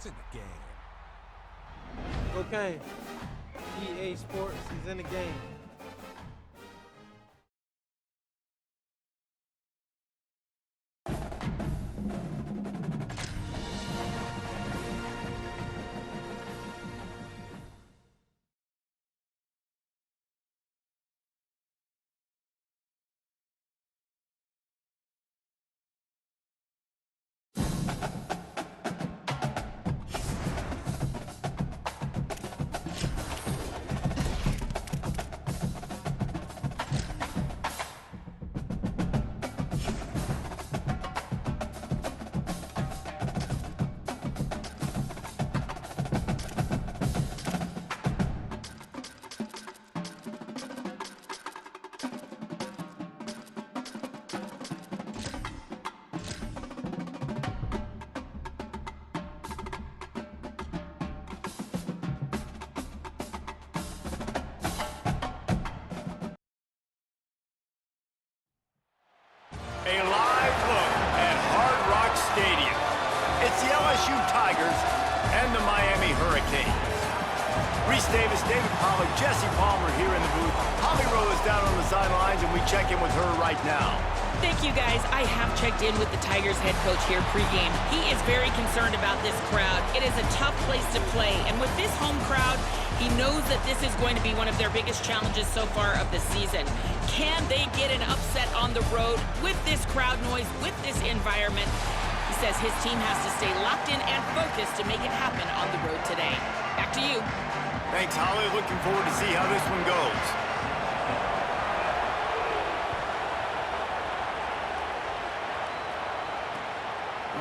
Sports in the game. Okay. EA Sports is in the game. A live look at Hard Rock Stadium. It's the LSU Tigers and the Miami Hurricanes. Reese Davis, David Pollack, Jesse Palmer here in the booth. Holly Rowe is down on the sidelines, and we check in with her right now. Thank you, guys. I have checked in with the Tigers head coach here pregame. He is very concerned about this crowd. It is a tough place to play, and with this home crowd, he knows that this is going to be one of their biggest challenges so far of the season. Can they get an upset on the road with this crowd noise, with this environment? He says his team has to stay locked in and focused to make it happen on the road today. Back to you. Thanks, Holly. Looking forward to see how this one goes.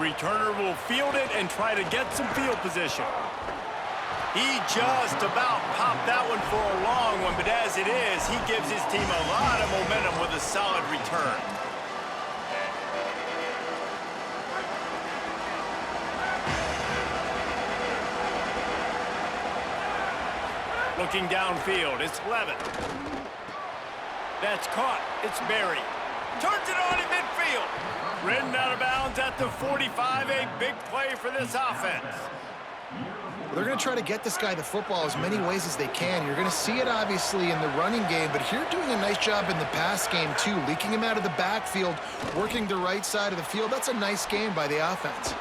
Returner will field it and try to get some field position. He just about popped that one for a long one, but as it is, he gives his team a lot of momentum with a solid return. Looking downfield, it's Levitt. That's caught. It's Berry. Turns it on in midfield. Ridden out of bounds at the 45. A big play for this offense. They're going to try to get this guy the football as many ways as they can. You're going to see it, obviously, in the running game, but here doing a nice job in the pass game, too. Leaking him out of the backfield, working the right side of the field. That's a nice game by the offense.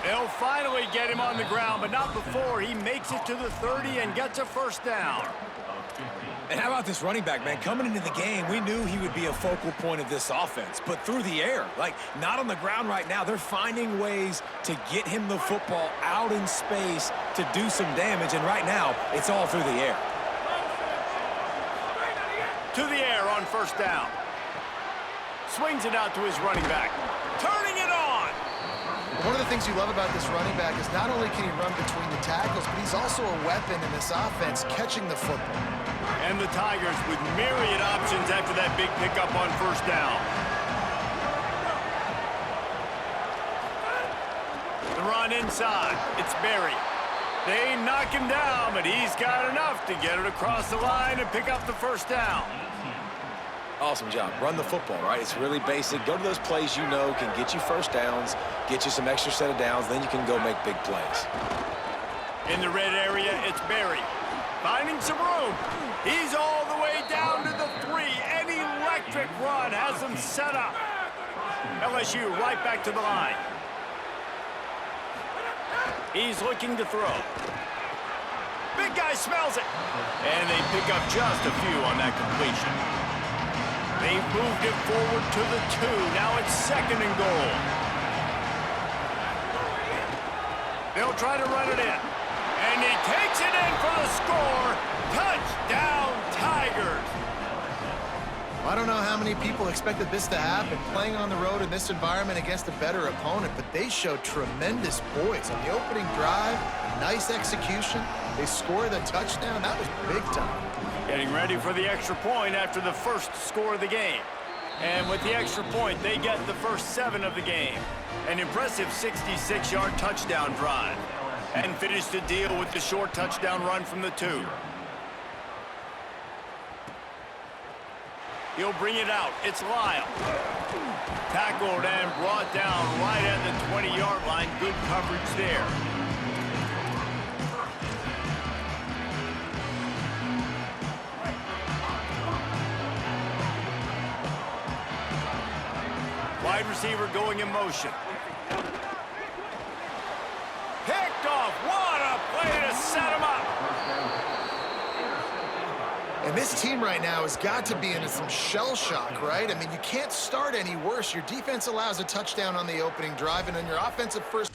They'll finally get him on the ground, but not before he makes it to the 30 and gets a first down. And how about this running back, man? Coming into the game, we knew he would be a focal point of this offense, but through the air, like not on the ground right now. They're finding ways to get him the football out in space to do some damage, and right now, it's all through the air. To the air on first down. Swings it out to his running back. Turning it on. One of the things you love about this running back is not only can he run between the tackles, but he's also a weapon in this offense, catching the football. And the Tigers with myriad options after that big pickup on first down. The run inside. It's Berry. They knock him down, but he's got enough to get it across the line and pick up the first down. Awesome job. Run the football, right? It's really basic. Go to those plays you know can get you first downs, get you some extra set of downs, then you can go make big plays. In the red area, it's Berry. Finding some room. He's all the way down to the 3. An electric run has them set up. LSU right back to the line. He's looking to throw. Big guy smells it. And they pick up just a few on that completion. They've moved it forward to the 2. Now it's second and goal. They'll try to run it in. And he takes it in for the score. Touchdown, Tigers. I don't know how many people expected this to happen, playing on the road in this environment against a better opponent, but they showed tremendous poise. On the opening drive, nice execution. They scored a touchdown. That was big time. Getting ready for the extra point after the first score of the game. And with the extra point, they get the first 7 of the game. An impressive 66-yard touchdown drive. And finish the deal with the short touchdown run from the 2. He'll bring it out. It's Lyle. Tackled and brought down right at the 20-yard line. Good coverage there. Wide receiver going in motion. Picked off. What a play to set him up. And this team right now has got to be in some shell shock, right? I mean, you can't start any worse. Your defense allows a touchdown on the opening drive, and on your offensive first...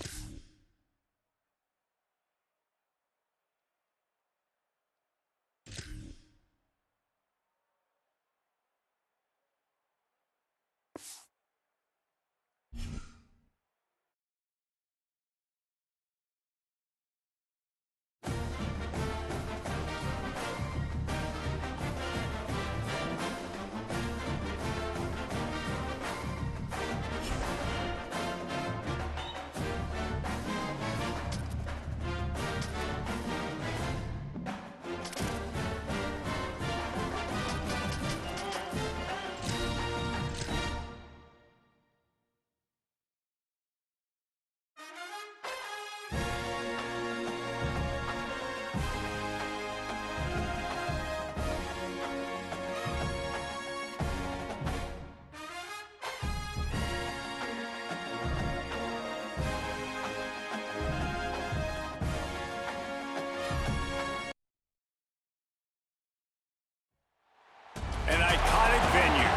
An iconic venue,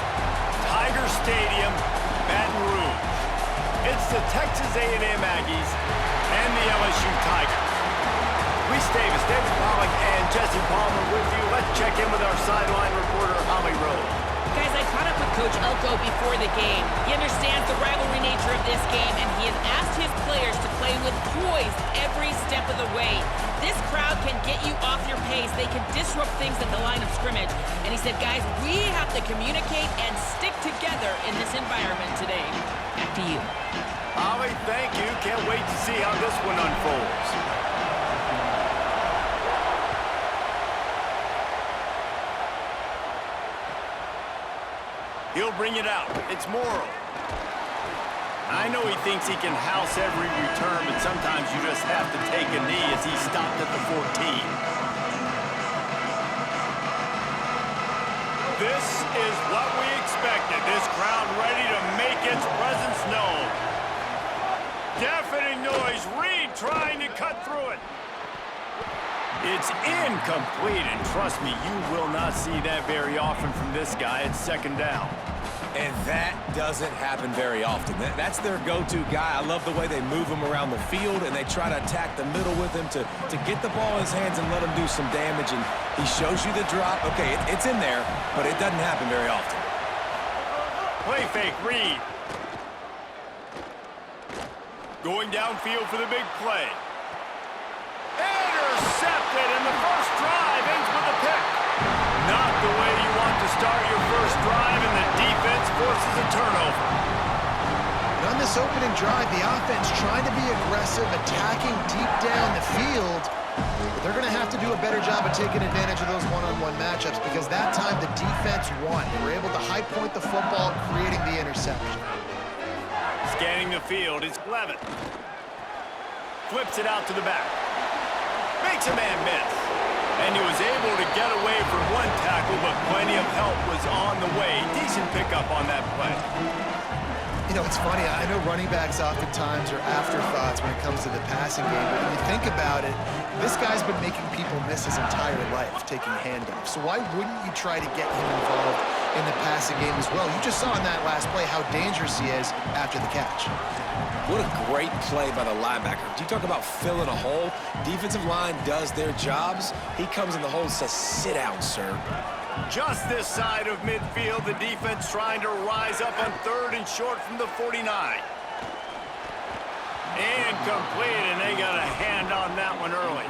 Tiger Stadium, Baton Rouge. It's the Texas A&M Aggies and the LSU Tigers. Reese Davis, David Pollack, and Jesse Palmer with you. Let's check in with our sideline reporter, Holly Rose. Guys, I caught up with Coach Elko before the game. He understands the rivalry nature of this game, and he has asked his players to play with poise every step of the way. This crowd can get you off your pace. They can disrupt things at the line of scrimmage. And he said, guys, we have to communicate and stick together in this environment today. Back to you. Holly, thank you. Can't wait to see how this one unfolds. He'll bring it out. It's Morrow. I know he thinks he can house every return, but sometimes you just have to take a knee as he stopped at the 14. This is what we expected. This crowd ready to make its presence known. Deafening noise. Reed trying to cut through it. It's incomplete, and trust me, you will not see that very often from this guy. It's second down. And that doesn't happen very often. That's their go-to guy. I love the way they move him around the field, and they try to attack the middle with him to get the ball in his hands and let him do some damage. And he shows you the drop. Okay, it's in there, but it doesn't happen very often. Play fake, Reed. Going downfield for the big play. Intercepted, and the first drive ends with a pick. Not the way you want to start your first drive, and the defense forces a turnover. And on this opening drive, the offense trying to be aggressive, attacking deep down the field. But they're going to have to do a better job of taking advantage of those one-on-one matchups, because that time the defense won. They were able to high point the football, creating the interception. Scanning the field, it's Levitt. Flips it out to the back. Makes a man miss. And he was able to get away from one tackle, but plenty of help was on the way. Decent pickup on that play. You know, it's funny. I know running backs oftentimes are afterthoughts when it comes to the passing game, but when you think about it, this guy's been making people miss his entire life taking handoffs. So why wouldn't you try to get him involved in the passing game as well? You just saw in that last play how dangerous he is after the catch. What a great play by the linebacker. Do you talk about filling a hole? Defensive line does their jobs. He comes in the hole and says, sit down, sir. Just this side of midfield, the defense trying to rise up on 3rd and short from the 49. Incomplete, and they got a hand on that one early.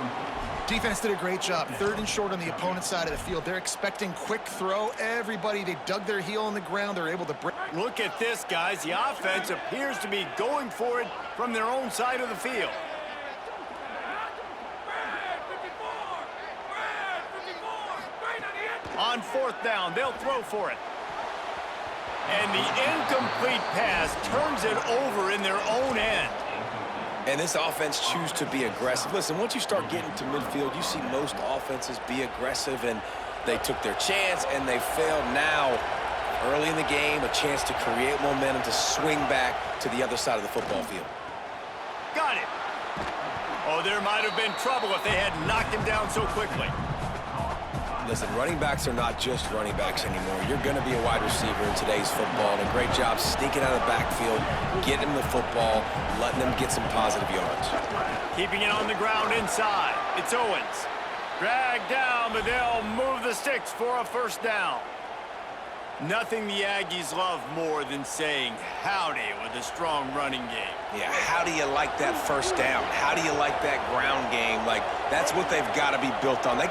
Defense did a great job. 3rd and short on the opponent's side of the field. They're expecting quick throw. Everybody, they dug their heel on the ground. They're able to break. Look at this, guys. The offense appears to be going for it from their own side of the field. On 4th down, they'll throw for it. And the incomplete pass turns it over in their own end. And this offense chooses to be aggressive. Listen, once you start getting to midfield, you see most offenses be aggressive, and they took their chance, and they failed. Now, Early in the game, a chance to create momentum to swing back to the other side of the football field. Got it. Oh, there might have been trouble if they had knocked him down so quickly. Listen, running backs are not just running backs anymore. You're going to be a wide receiver in today's football, and a great job sneaking out of the backfield, getting the football, letting them get some positive yards. Keeping it on the ground inside. It's Owens. Dragged down, but they'll move the sticks for a first down. Nothing the Aggies love more than saying howdy with a strong running game. Yeah, how do you like that first down? How do you like that ground game? Like, that's what they've got to be built on. They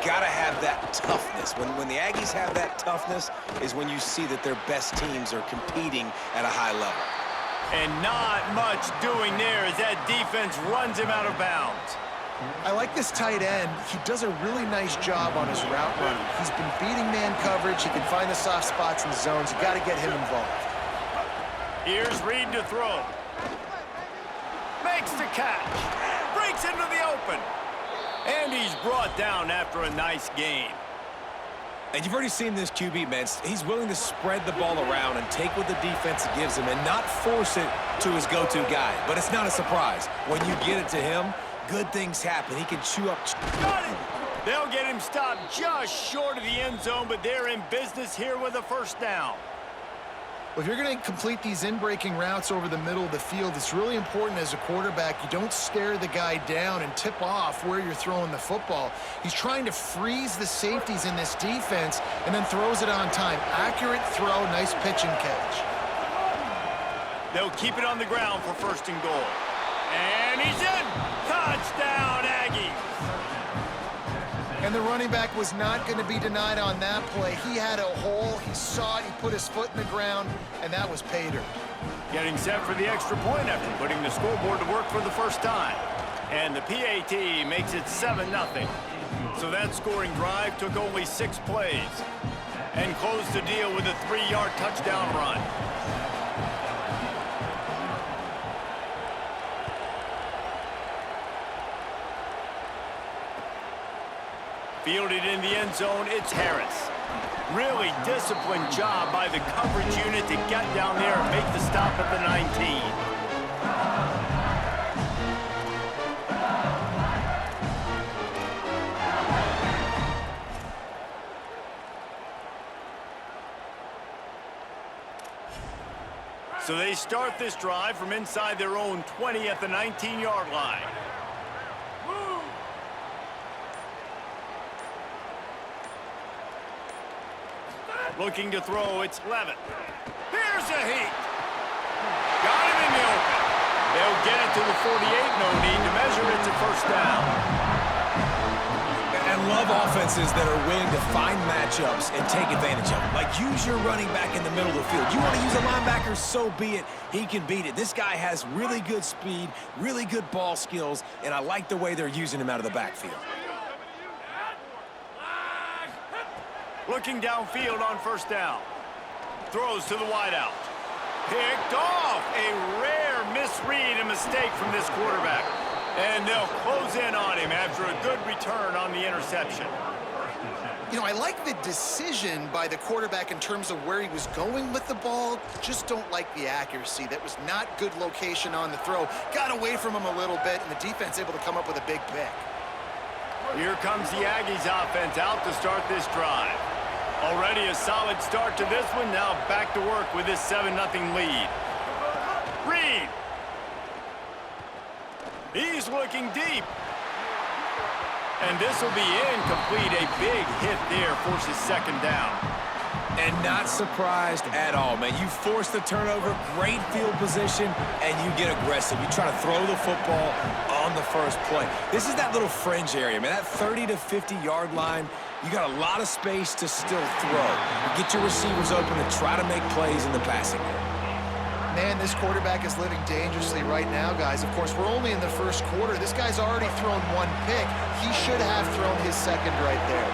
got to have that toughness. When the Aggies have that toughness is when you see that their best teams are competing at a high level. And not much doing there as that defense runs him out of bounds. I like this tight end. He does a really nice job on his route running. He's been beating man coverage. He can find the soft spots in zones. You got to get him involved. Here's Reed to throw. Makes the catch. Breaks into the open. And he's brought down after a nice gain. And you've already seen this QB, man. He's willing to spread the ball around and take what the defense gives him and not force it to his go-to guy. But it's not a surprise. When you get it to him, good things happen. He can chew up. Got it. They'll get him stopped just short of the end zone, but they're in business here with a first down. Well, if you're going to complete these in-breaking routes over the middle of the field, it's really important as a quarterback you don't stare the guy down and tip off where you're throwing the football. He's trying to freeze the safeties in this defense and then throws it on time. Accurate throw, nice pitch and catch. They'll keep it on the ground for first and goal. And he's in! Touchdown, Aggies! And the running back was not going to be denied on that play. He had a hole, he saw it, he put his foot in the ground, and that was pay dirt. Getting set for the extra point after putting the scoreboard to work for the first time. And the PAT makes it 7-0. So that scoring drive took only 6 plays and closed the deal with a 3-yard touchdown run. Fielded in the end zone, it's Harris. Really disciplined job by the coverage unit to get down there and make the stop at the 19. So they start this drive from inside their own 20 at the 19-yard line. Looking to throw, it's Levitt. Here's a heat. Got him in the open. They'll get it to the 48. No need to measure it to first down. And love offenses that are willing to find matchups and take advantage of them. Like, use your running back in the middle of the field. You want to use a linebacker, so be it. He can beat it. This guy has really good speed, really good ball skills, and I like the way they're using him out of the backfield. Looking downfield on first down. Throws to the wideout. Picked off. A rare misread and mistake from this quarterback. And they'll close in on him after a good return on the interception. You know, I like the decision by the quarterback in terms of where he was going with the ball. Just don't like the accuracy. That was not good location on the throw. Got away from him a little bit, and the defense able to come up with a big pick. Here comes the Aggies offense out to start this drive. Already a solid start to this one. Now back to work with this 7-0 lead. Reed. He's looking deep. And this will be incomplete. A big hit there forces second down. And not surprised at all, man. You force the turnover, great field position, and you get aggressive. You try to throw the football on the first play. This is that little fringe area, man. That 30 to 50-yard line, you got a lot of space to still throw. You get your receivers open and try to make plays in the passing game. Man, this quarterback is living dangerously right now, guys. Of course, we're only in the first quarter. This guy's already thrown 1 pick. He should have thrown his second right there.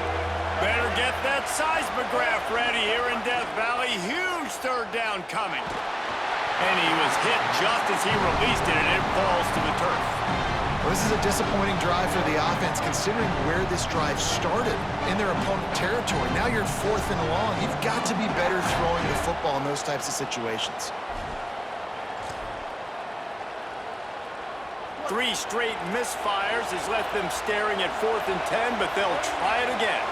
Better get that seismograph ready here in Death Valley. Huge third down coming. And he was hit just as he released it, and it falls to the turf. Well, this is a disappointing drive for the offense, considering where this drive started in their opponent territory. Now you're 4th and long. You've got to be better throwing the football in those types of situations. 3 straight misfires has left them staring at 4th and 10, but they'll try it again.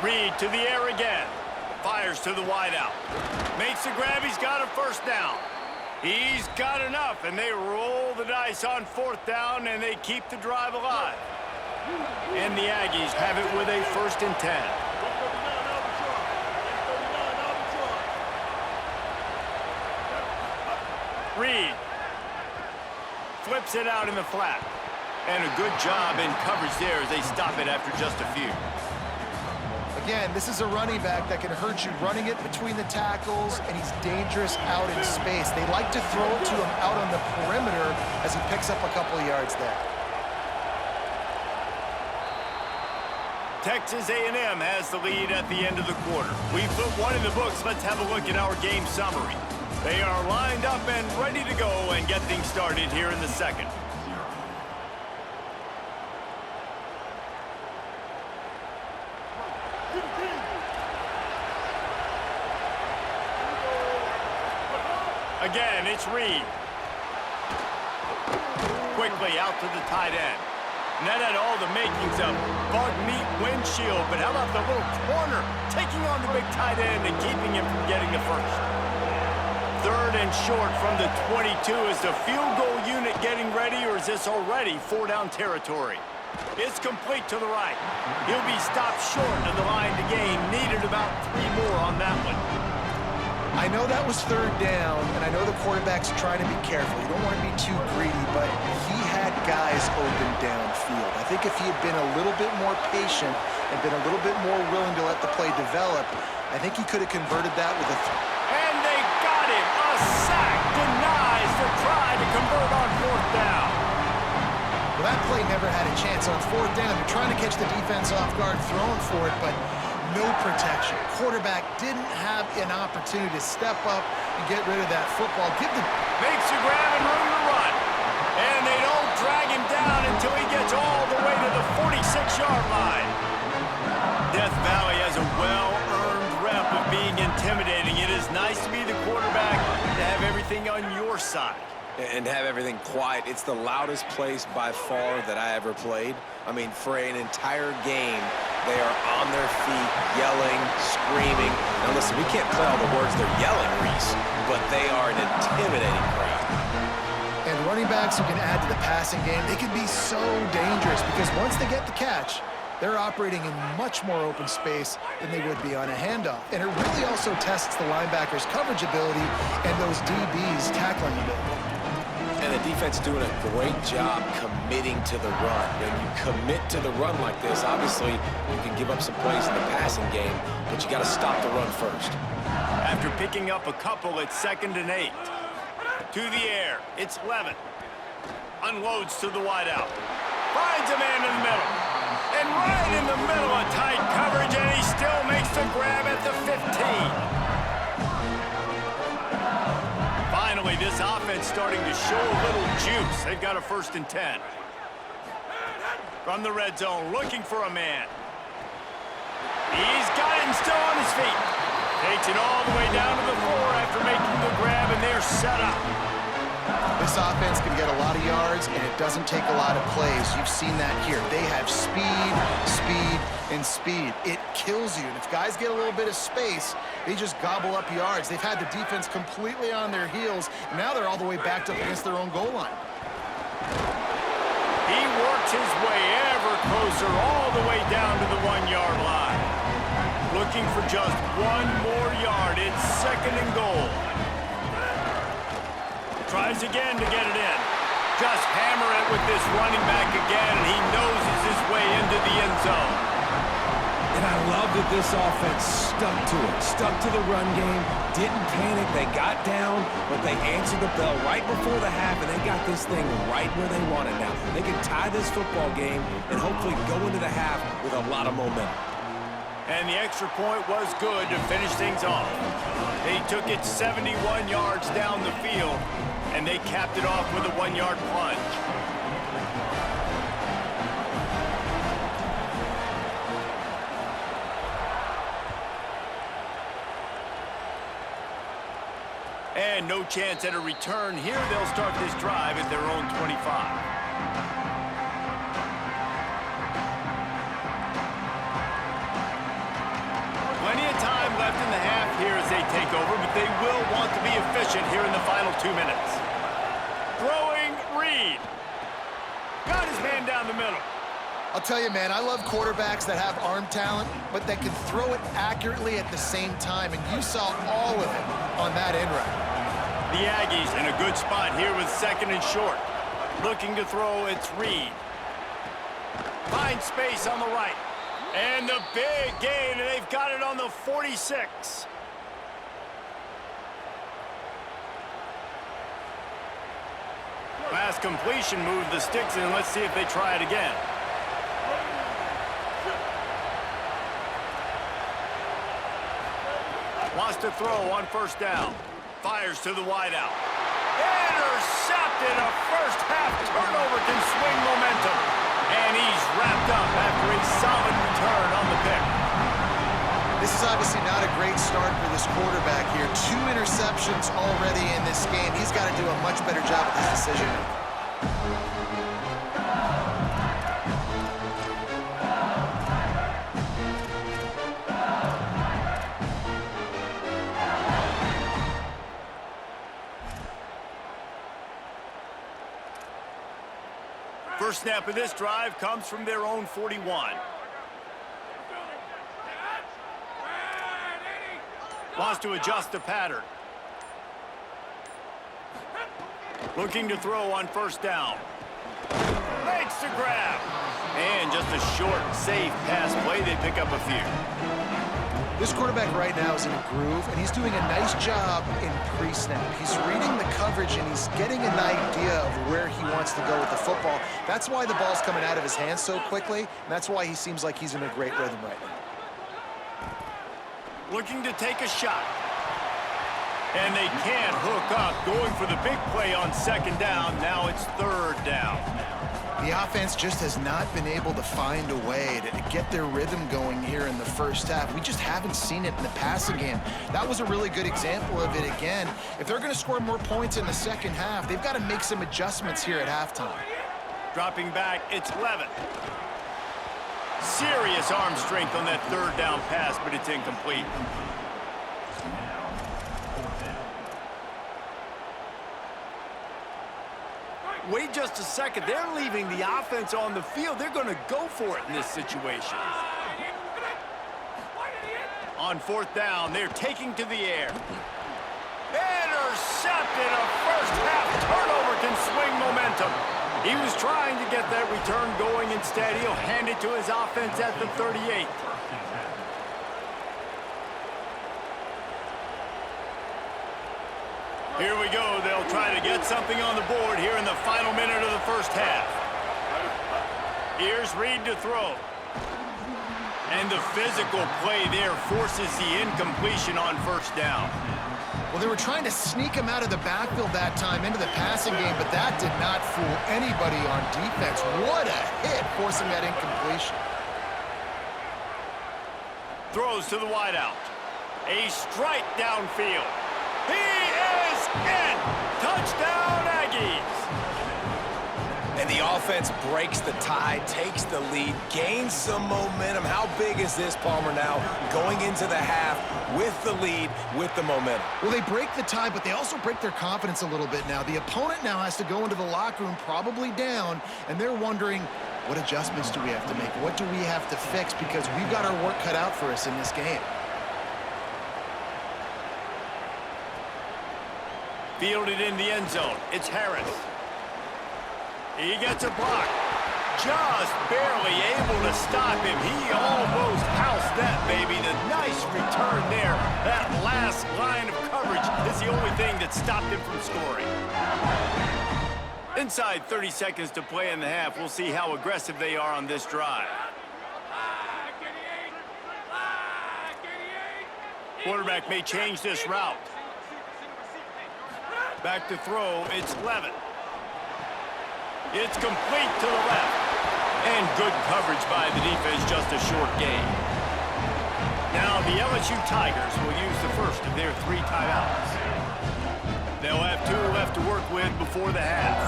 Reed to the air again. Fires to the wideout. Makes the grab. He's got a first down. He's got enough, and they roll the dice on 4th down, and they keep the drive alive. And the Aggies have it with a 1st and 10. Reed flips it out in the flat. And a good job in coverage there as they stop it after just a few. Again, this is a running back that can hurt you running it between the tackles, and he's dangerous out in space. They like to throw it to him out on the perimeter as he picks up a couple of yards there. Texas A&M has the lead at the end of the quarter. We've put one in the books. Let's have a look at our game summary. They are lined up and ready to go and get things started here in the second. Again, it's Reed. Quickly out to the tight end. And that had all the makings of bug meat windshield, but how about the little corner taking on the big tight end and keeping him from getting the first? 3rd and short from the 22. Is the field goal unit getting ready, or is this already 4-down territory? It's complete to the right. He'll be stopped short of the line to gain. Needed about 3 more on that one. I know that was 3rd down, and I know the quarterback's trying to be careful. You don't want to be too greedy, but he had guys open downfield. I think if he had been a little bit more patient and been a little bit more willing to let the play develop, I think he could have converted that with a... And they got him. A sack denies the try to convert on 4th down. Well, that play never had a chance. On 4th down, they're trying to catch the defense off guard, throwing for it, but no protection. Quarterback didn't have an opportunity to step up and get rid of that football. Makes a grab and room to run. And they don't drag him down until he gets all the way to the 46-yard line. Death Valley has a well-earned rep of being intimidating. It is nice to be the quarterback, to have everything on your side. And have everything quiet. It's the loudest place by far that I ever played. I mean, for an entire game, they are on their feet, yelling, screaming. Now listen, we can't play all the words they're yelling, Reese, but they are an intimidating crowd. And running backs who can add to the passing game, they can be so dangerous because once they get the catch, they're operating in much more open space than they would be on a handoff. And it really also tests the linebackers' coverage ability and those DBs' tackling ability. And the defense doing a great job committing to the run. When you commit to the run like this, obviously you can give up some plays in the passing game, but you got to stop the run first. After picking up a couple, it's 2nd and 8. To the air, it's Levin. Unloads to the wideout. Finds a man in the middle. And right in the middle of tight coverage, and he still makes the grab at the 15. Finally, this offense starting to show a little juice. They've got a 1st and 10. From the red zone, looking for a man. He's got him still on his feet. Takes it all the way down to the 4 after making the grab, and they're set up. This offense can get a lot of yards, and it doesn't take a lot of plays. You've seen that here. They have speed, speed, and speed. It kills you. And if guys get a little bit of space, they just gobble up yards. They've had the defense completely on their heels. Now they're all the way backed up against their own goal line. He works his way ever closer all the way down to the 1-yard line. Looking for just 1 more yard. It's 2nd and goal. Tries again to get it in. Just hammer it with this running back again, and he noses his way into the end zone. And I love that this offense stuck to it, stuck to the run game, didn't panic. They got down, but they answered the bell right before the half, and they got this thing right where they want it now. They can tie this football game and hopefully go into the half with a lot of momentum. And the extra point was good to finish things off. They took it 71 yards down the field, and they capped it off with a 1-yard plunge. And no chance at a return here. They'll start this drive at their own 25. Plenty of time left in the half here as they take over, but they will want to be efficient here in the final 2 minutes. Throwing Reed. Got his man down the middle. I'll tell you, man, I love quarterbacks that have arm talent, but that can throw it accurately at the same time, and you saw all of it on that end route. The Aggies in a good spot here with 2nd and short. Looking to throw, it's Reed. Finds space on the right. And the big gain, and they've got it on the 46. Pass completion moved the sticks in. Let's see if they try it again. Wants to throw on 1st down. Fires to the wideout. Intercepted. A first-half turnover can swing momentum. And he's wrapped up after a solid return on the pick. This is obviously not a great start for this quarterback here. 2 interceptions already in this game. He's got to do a much better job with his decision. First snap of this drive comes from their own 41. Wants to adjust the pattern. Looking to throw on 1st down. Makes the grab. And just a short, safe pass play. They pick up a few. This quarterback right now is in a groove, and he's doing a nice job in pre-snap. He's reading the coverage, and he's getting an idea of where he wants to go with the football. That's why the ball's coming out of his hands so quickly, and that's why he seems like he's in a great rhythm right now. Looking to take a shot. And they can't hook up. Going for the big play on 2nd down. Now it's 3rd down. The offense just has not been able to find a way to get their rhythm going here in the first half. We just haven't seen it in the passing game. That was a really good example of it again. If they're going to score more points in the second half, they've got to make some adjustments here at halftime. Dropping back, it's Levin. Serious arm strength on that 3rd down pass, but it's incomplete. Wait just a second. They're leaving the offense on the field. They're going to go for it in this situation. On 4th down, they're taking to the air. Intercepted. A first-half turnover can swing momentum. He was trying to get that return going. Instead, he'll hand it to his offense at the 38. Here we go. They'll try to get something on the board here in the final minute of the first half. Here's Reed to throw. And the physical play there forces the incompletion on 1st down. Well, they were trying to sneak him out of the backfield that time into the passing game, but that did not fool anybody on defense. What a hit, forcing that incompletion. Throws to the wideout. A strike downfield. He is in! Touchdown, Aggies! And the offense breaks the tie, takes the lead, gains some momentum. How big is this, Palmer, now going into the half with the lead, with the momentum? Well, they break the tie, but they also break their confidence a little bit now. The opponent now has to go into the locker room probably down, and they're wondering, what adjustments do we have to make? What do we have to fix? Because we've got our work cut out for us in this game. Fielded in the end zone. It's Harris. He gets a block. Just barely able to stop him. He almost housed that, baby. The nice return there. That last line of coverage is the only thing that stopped him from scoring. Inside 30 seconds to play in the half. We'll see how aggressive they are on this drive. Quarterback may change this route. Back to throw, it's Levin. It's complete to the left. And good coverage by the defense, just a short gain. Now the LSU Tigers will use the first of their 3 timeouts. They'll have 2 left to work with before the half.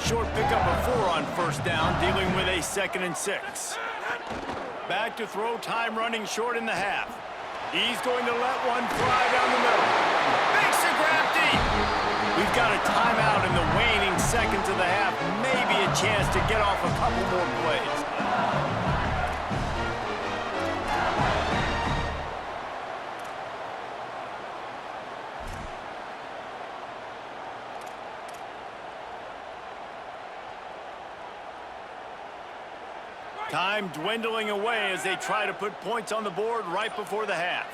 Short pickup of 4 on first down, dealing with a 2nd and 6. Back to throw, time running short in the half. He's going to let one fly down the middle. Makes a grab deep. We've got a timeout in the waning seconds of the half. Maybe a chance to get off a couple more plays. Time dwindling away as they try to put points on the board right before the half.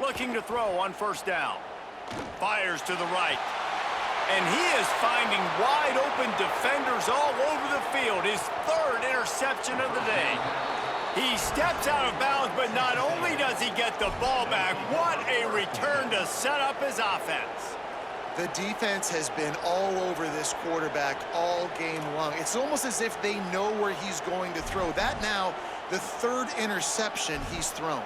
Looking to throw on first down. Fires to the right. And he is finding wide open defenders all over the field. His 3rd interception of the day. He steps out of bounds, but not only does he get the ball back, what a return to set up his offense. The defense has been all over this quarterback all game long. It's almost as if they know where he's going to throw. That now, the 3rd interception he's thrown.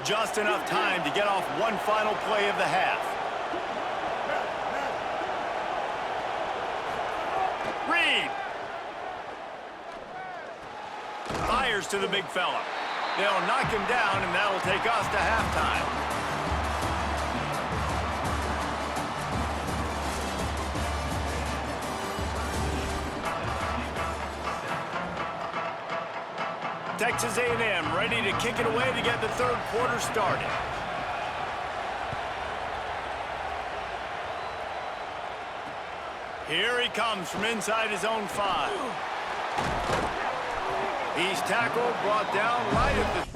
Just enough time to get off one final play of the half. Reed. Fires to the big fella. They'll knock him down, and that'll take us to halftime. Texas A&M ready to kick it away to get the 3rd quarter started. Here he comes from inside his own 5. He's tackled, brought down right at the...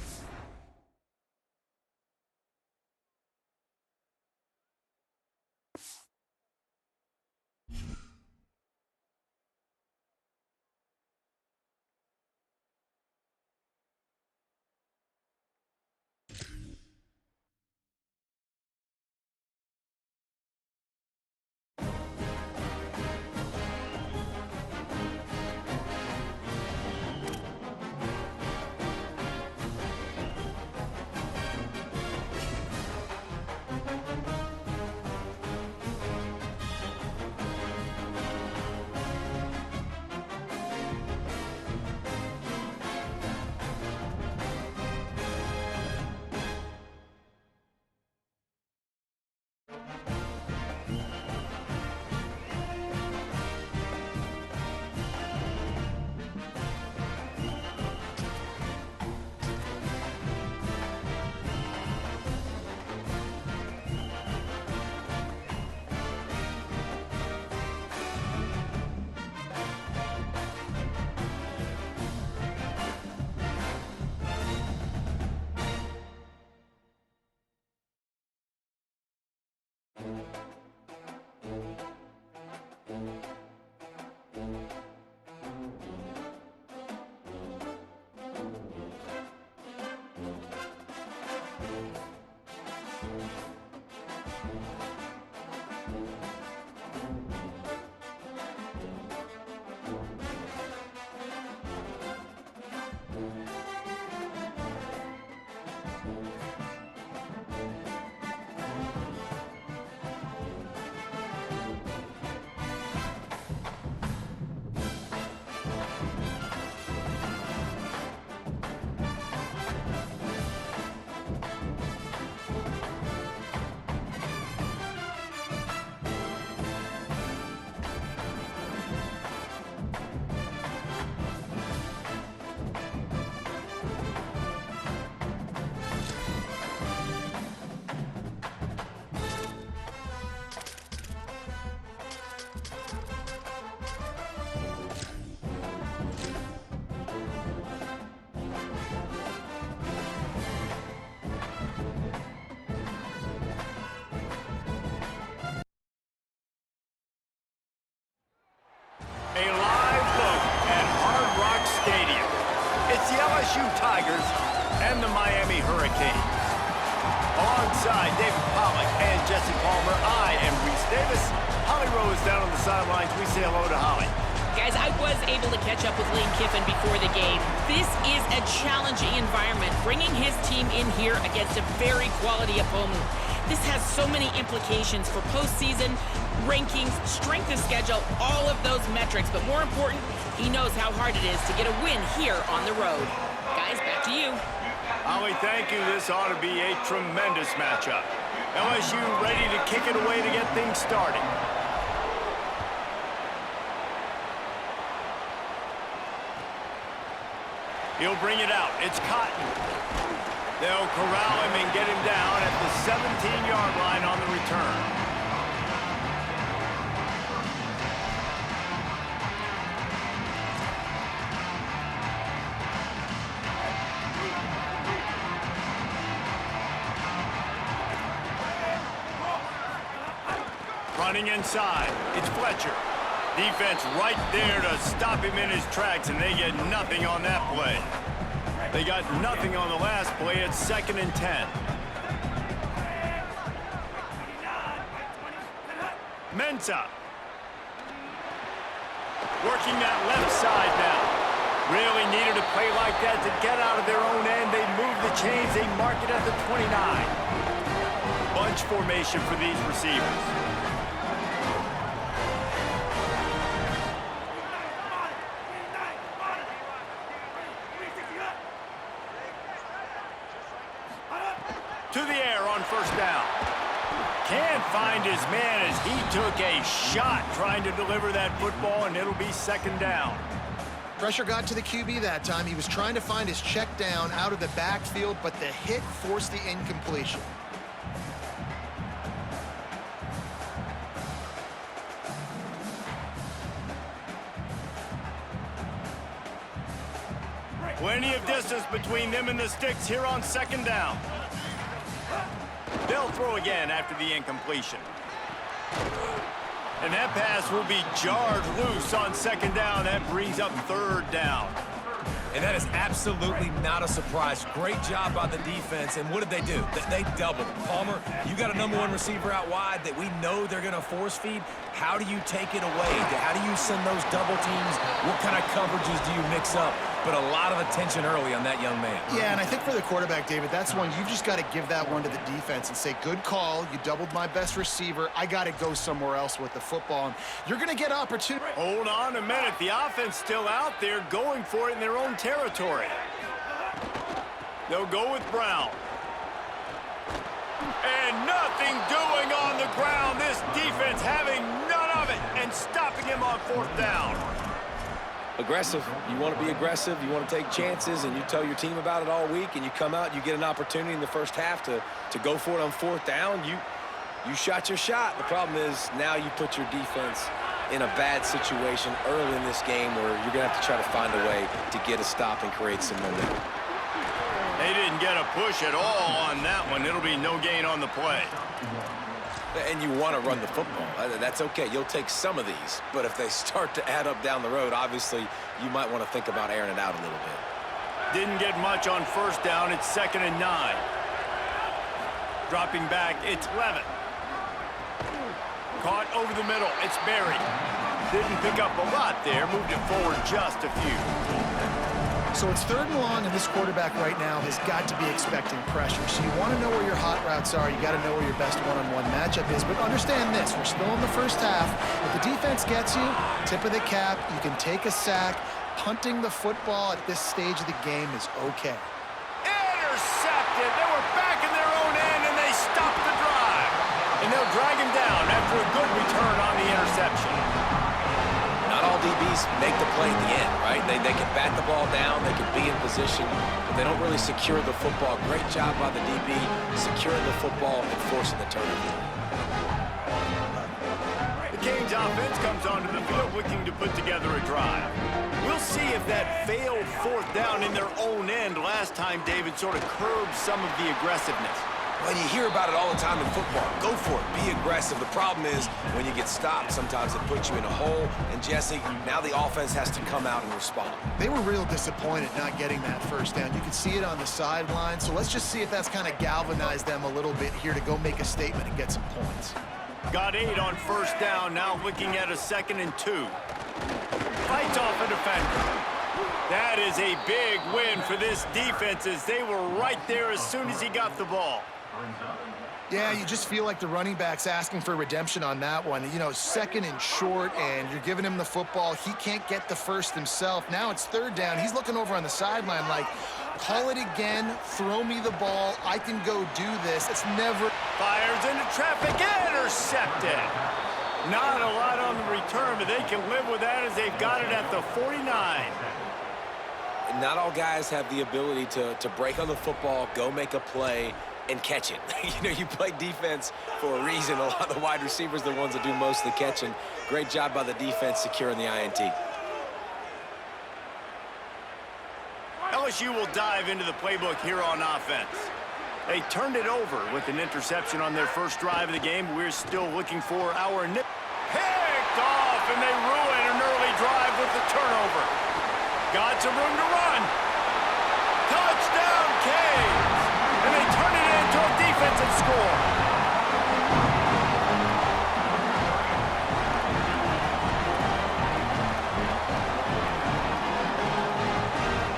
LSU Tigers and the Miami Hurricanes. Alongside David Pollack and Jesse Palmer, I am Reese Davis. Holly Rowe is down on the sidelines. We say hello to Holly. Guys, I was able to catch up with Lane Kiffin before the game. This is a challenging environment, bringing his team in here against a very quality opponent. This has so many implications for postseason, rankings, strength of schedule, all of those metrics. But more important, he knows how hard it is to get a win here on the road. Guys, back to you. Ollie, thank you. This ought to be a tremendous matchup. LSU ready to kick it away to get things started. He'll bring it out. It's Cotton. They'll corral him and get him down at the 17-yard line on the return. Running inside. It's Fletcher. Defense right there to stop him in his tracks, and they get nothing on that play. They got nothing on the last play. It's 2nd and 10. Mensah. Working that left side now. Really needed a play like that to get out of their own end. They move the chains. They mark it at the 29. Bunch formation for these receivers. To the air on 1st down. Can't find his man as he took a shot trying to deliver that football, and it'll be 2nd down. Pressure got to the QB that time. He was trying to find his check down out of the backfield, but the hit forced the incompletion. Plenty of distance between them and the sticks here on 2nd down. They'll throw again after the incompletion. And that pass will be jarred loose on 2nd down. That brings up 3rd down. And that is absolutely not a surprise. Great job by the defense. And what did they do? They doubled. Palmer, you got a #1 receiver out wide that we know they're going to force feed. How do you take it away? How do you send those double teams? What kind of coverages do you mix up? But a lot of attention early on that young man. Yeah, and I think for the quarterback, David, that's one you've just got to give that one to the defense and say, good call. You doubled my best receiver. I got to go somewhere else with the football. And you're going to get opportunity. Hold on a minute. The offense still out there going for it in their own territory. They'll go with Brown. And nothing doing on the ground. This defense having none of it and stopping him on 4th down. Aggressive. You want to be aggressive. You want to take chances, and you tell your team about it all week, and you come out and you get an opportunity in the first half to go for it on 4th down. You shot your shot. The problem is now you put your defense in a bad situation early in this game where you're going to have to try to find a way to get a stop and create some momentum. They didn't get a push at all on that one. It'll be no gain on the play. And you want to run the football. That's okay. You'll take some of these. But if they start to add up down the road, obviously you might want to think about airing it out a little bit. Didn't get much on 1st down. It's 2nd and 9. Dropping back, it's Levitt. Caught over the middle. It's Berry. Didn't pick up a lot there. Moved it forward just a few. So it's 3rd and long, and this quarterback right now has got to be expecting pressure. So you want to know where your hot routes are. You got to know where your best one-on-one matchup is. But understand this, we're still in the first half. If the defense gets you, tip of the cap, you can take a sack. Punting the football at this stage of the game is okay. Intercepted. They were back in their own end, and they stopped the drive. And they'll drag him down after a good return on the interception. Not all DBs make the play at the end, right? They can bat the ball down, they can be in position, but they don't really secure the football. Great job by the DB securing the football and forcing the turnover. The Canes offense comes onto the field looking to put together a drive. We'll see if that failed 4th down in their own end last time, David, sort of curbed some of the aggressiveness. Well, you hear about it all the time in football. Go for it. Be aggressive. The problem is when you get stopped, sometimes it puts you in a hole. And, Jesse, now the offense has to come out and respond. They were real disappointed not getting that 1st down. You could see it on the sideline. So let's just see if that's kind of galvanized them a little bit here to go make a statement and get some points. Got 8 on 1st down. Now looking at a 2nd and 2. fights off a defender. That is a big win for this defense as they were right there as soon as he got the ball. Yeah, you just feel like the running back's asking for redemption on that one. You know, second and short, and you're giving him the football. He can't get the first himself. Now it's third down. He's looking over on the sideline like, call it again, throw me the ball, I can go do this. It's never... Fires into traffic, intercepted. Not a lot on the return, but they can live with that as they've got it at the 49. Not all guys have the ability to break on the football, go make a play, and catch it. You know, you play defense for a reason. A lot of the wide receivers are the ones that do most of the catching. Great job by the defense securing the INT. LSU will dive into the playbook here on offense. They turned it over with an interception on their first drive of the game. We're still looking for our picked off, and they ruin an early drive with the turnover. Got some room to run. Touchdown, Canes! And they turn it into a defensive score.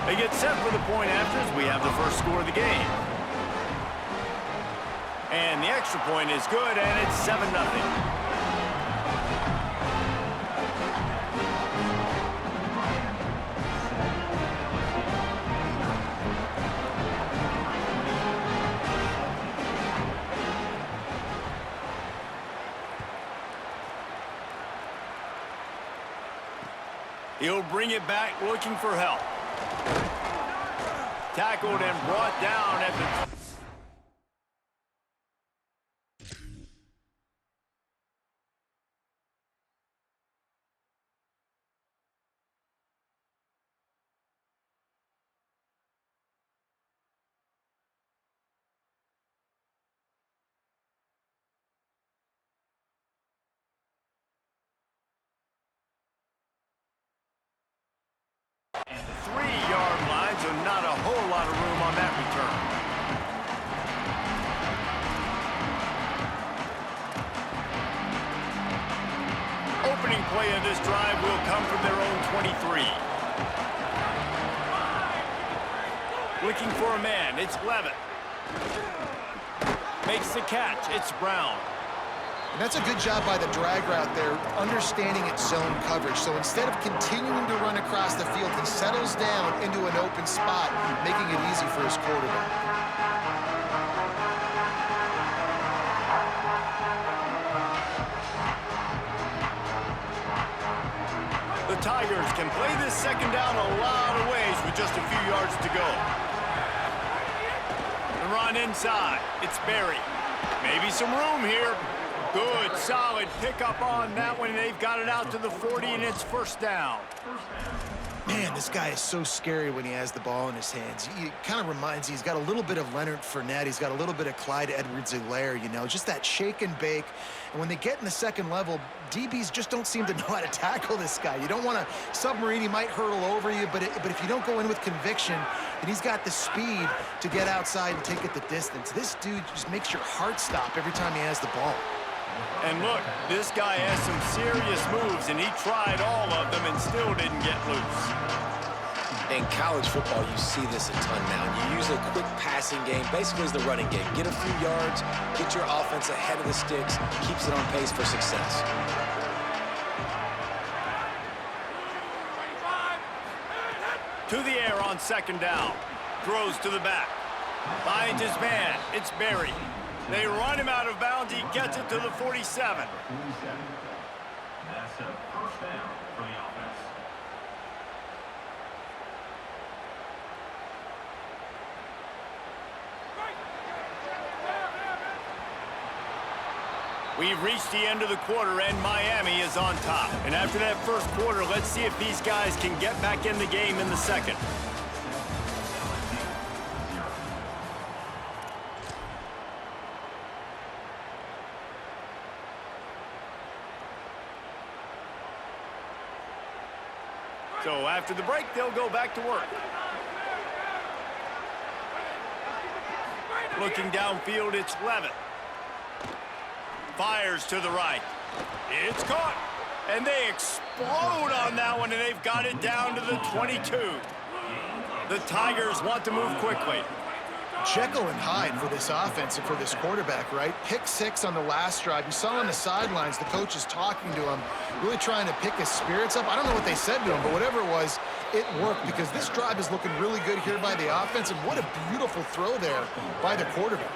They get set for the point after as we have the first score of the game. And the extra point is good, and it's 7-0. He'll bring it back looking for help. Tackled and brought down at the... Not a whole lot of room on that return. Opening play of this drive will come from their own 23. Looking for a man, it's Levitt. Makes the catch, it's Brown. And that's a good job by the drag route there, understanding its zone coverage. So instead of continuing to run across the field, he settles down into an open spot, making it easy for his quarterback. The Tigers can play this second down a lot of ways with just a few yards to go. The run inside, it's Berry. Maybe some room here. Good, solid pickup on that one. They've got it out to the 40, and it's first down. Man, this guy is so scary when he has the ball in his hands. He kind of reminds me, he's got a little bit of Leonard Fournette. He's got a little bit of Clyde Edwards-Helaire, you know, just that shake and bake. And when they get in the second level, DBs just don't seem to know how to tackle this guy. You don't want to submarine. He might hurtle over you, but if you don't go in with conviction, then he's got the speed to get outside and take it the distance. This dude just makes your heart stop every time he has the ball. And look, this guy has some serious moves, and he tried all of them and still didn't get loose. In college football, you see this a ton now. You use a quick passing game, basically as the running game. Get a few yards, get your offense ahead of the sticks, keeps it on pace for success. To the air on second down. Throws to the back. Finds his man. It's Berry. They run him out of bounds. He gets it to the 47. That's a first down for the offense. We've reached the end of the quarter, and Miami is on top. And after that first quarter, let's see if these guys can get back in the game in the second. So after the break, they'll go back to work. Looking downfield, it's Levitt. Fires to the right. It's caught. And they explode on that one, and they've got it down to the 22. The Tigers want to move quickly. Jekyll and Hyde for this offense and for this quarterback, right? Pick 6 on the last drive. You saw on the sidelines the coach is talking to him, really trying to pick his spirits up. I don't know what they said to him, but whatever it was, it worked because this drive is looking really good here by the offense, and what a beautiful throw there by the quarterback.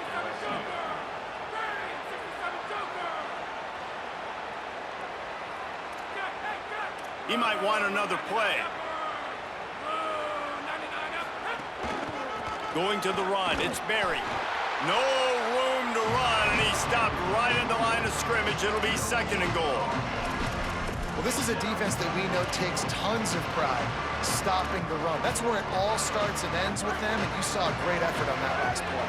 He might want another play. Going to the run, it's Berry. No room to run, and he stopped right at the line of scrimmage. It'll be 2nd and goal. Well, this is a defense that we know takes tons of pride stopping the run. That's where it all starts and ends with them, and you saw a great effort on that last play.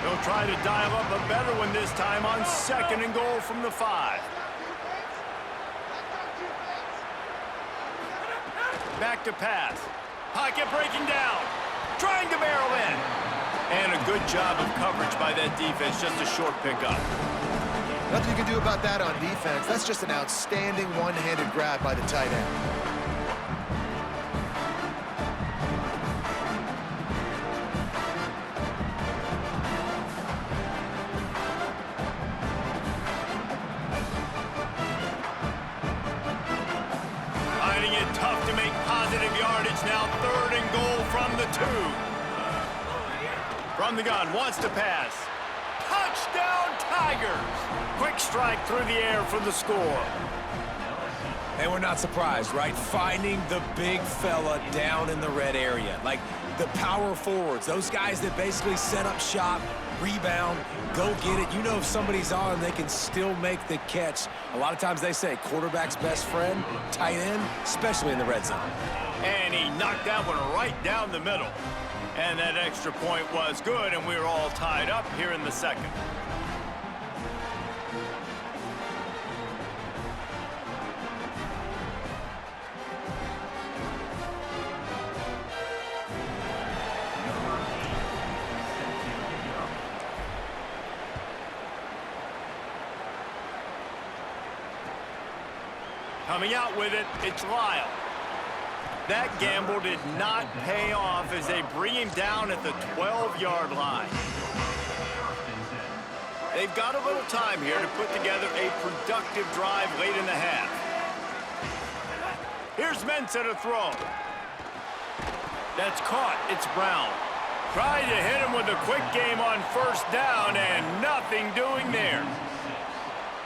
They'll try to dial up a better one this time on 2nd and goal from the 5. Back to pass. Pocket breaking down. Trying to barrel in. And a good job of coverage by that defense. Just a short pickup. Nothing you can do about that on defense. That's just an outstanding one-handed grab by the tight end. Finding it tough to make positive yardage now. 3rd and goal from the 2. From the gun, wants to pass. Touchdown, Tigers! Quick strike through the air for the score. And we're not surprised, right? Finding the big fella down in the red area. Like the power forwards, those guys that basically set up shop, rebound, go get it. You know if somebody's on, they can still make the catch. A lot of times they say quarterback's best friend, tight end, especially in the red zone. And he knocked that one right down the middle. And that extra point was good, and we're all tied up here in the 2nd. Coming out with it, it's Lyle. That gamble did not pay off as they bring him down at the 12-yard line. They've got a little time here to put together a productive drive late in the half. Here's Mensah to throw. That's caught. It's Brown. Trying to hit him with a quick game on 1st down, and nothing doing there.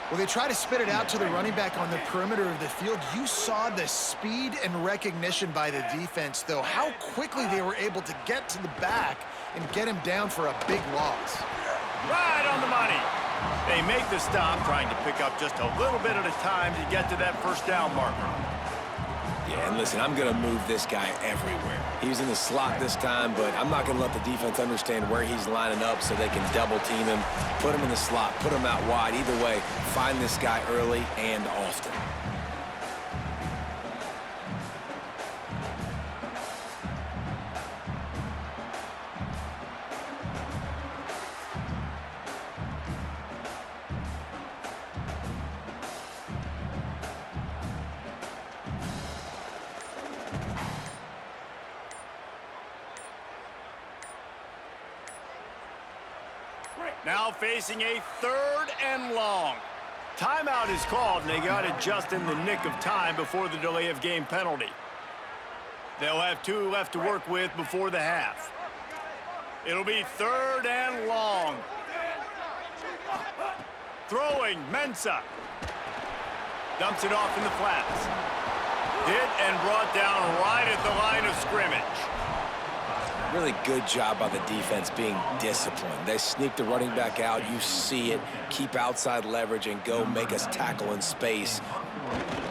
Well, they try to spit it out to the running back on the perimeter of the field. You saw the speed and recognition by the defense, though, how quickly they were able to get to the back and get him down for a big loss. Right on the money. They make the stop, trying to pick up just a little bit at a time to get to that 1st down marker. Yeah, and listen, I'm going to move this guy everywhere. He's in the slot this time, but I'm not going to let the defense understand where he's lining up so they can double team him, put him in the slot, put him out wide. Either way, find this guy early and often. Now facing a 3rd and long. Timeout is called, and they got it just in the nick of time before the delay of game penalty. They'll have 2 left to work with before the half. It'll be 3rd and long. Throwing, Mensah. Dumps it off in the flats. Hit and brought down right at the line of scrimmage. Really good job by the defense being disciplined. They sneak the running back out. You see it. Keep outside leverage and go make us tackle in space.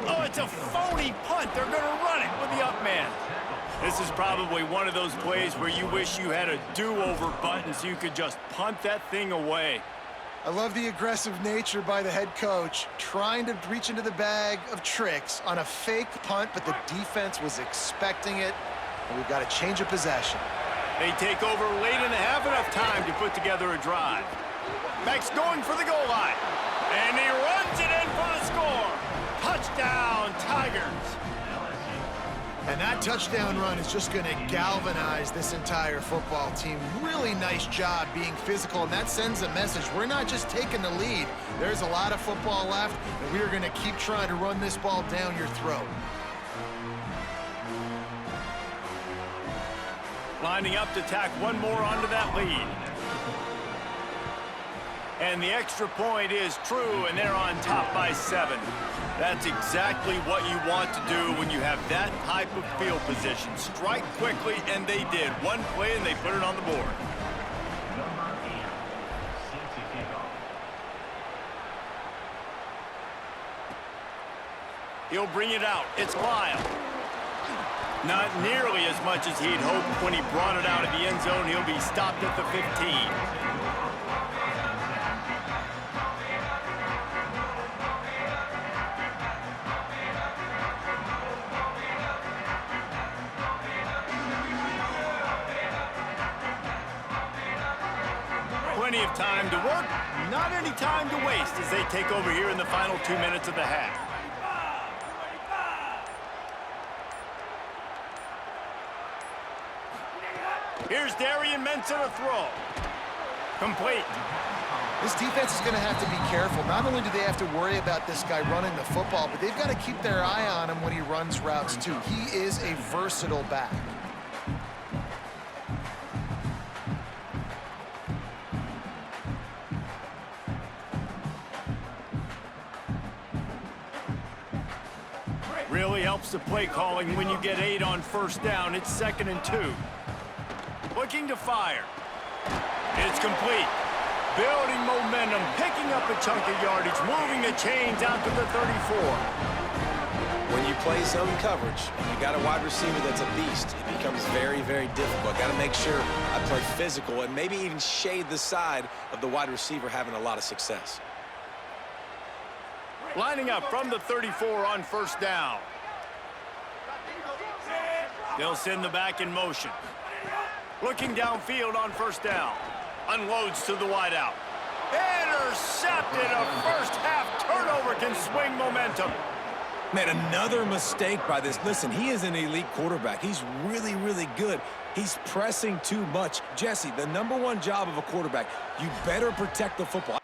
Oh, it's a phony punt. They're going to run it with the up man. This is probably one of those plays where you wish you had a do-over button so you could just punt that thing away. I love the aggressive nature by the head coach, trying to reach into the bag of tricks on a fake punt, but the defense was expecting it, and we've got a change of possession. They take over late in the half, enough time to put together a drive. Max going for the goal line, and he runs it in for the score. Touchdown, Tigers! And that touchdown run is just going to galvanize this entire football team. Really nice job being physical, and that sends a message. We're not just taking the lead. There's a lot of football left, and we are going to keep trying to run this ball down your throat. Lining up to tack one more onto that lead. And the extra point is true, and they're on top by 7. That's exactly what you want to do when you have that type of field position. Strike quickly, and they did. One play, and they put it on the board. Number 8, safety kickoff. He'll bring it out. It's Lyle. Not nearly as much as he'd hoped when he brought it out of the end zone. He'll be stopped at the 15. Plenty of time to work, not any time to waste as they take over here in the final 2 minutes of the half. Here's Darian Mensah to throw. Complete. This defense is going to have to be careful. Not only do they have to worry about this guy running the football, but they've got to keep their eye on him when he runs routes too. He is a versatile back. Really helps the play calling when you get 8 on first down. It's 2nd and 2. Looking to fire. It's complete. Building momentum, picking up a chunk of yardage, moving the chains out to the 34. When you play zone coverage and you got a wide receiver that's a beast, it becomes very, very difficult. Got to make sure I play physical and maybe even shade the side of the wide receiver having a lot of success. Lining up from the 34 on first down. They'll send the back in motion. Looking downfield on first down. Unloads to the wideout. Intercepted. A first half turnover can swing momentum. Man, another mistake by this. Listen, he is an elite quarterback. He's really, really good. He's pressing too much. Jesse, the #1 job of a quarterback, you better protect the football.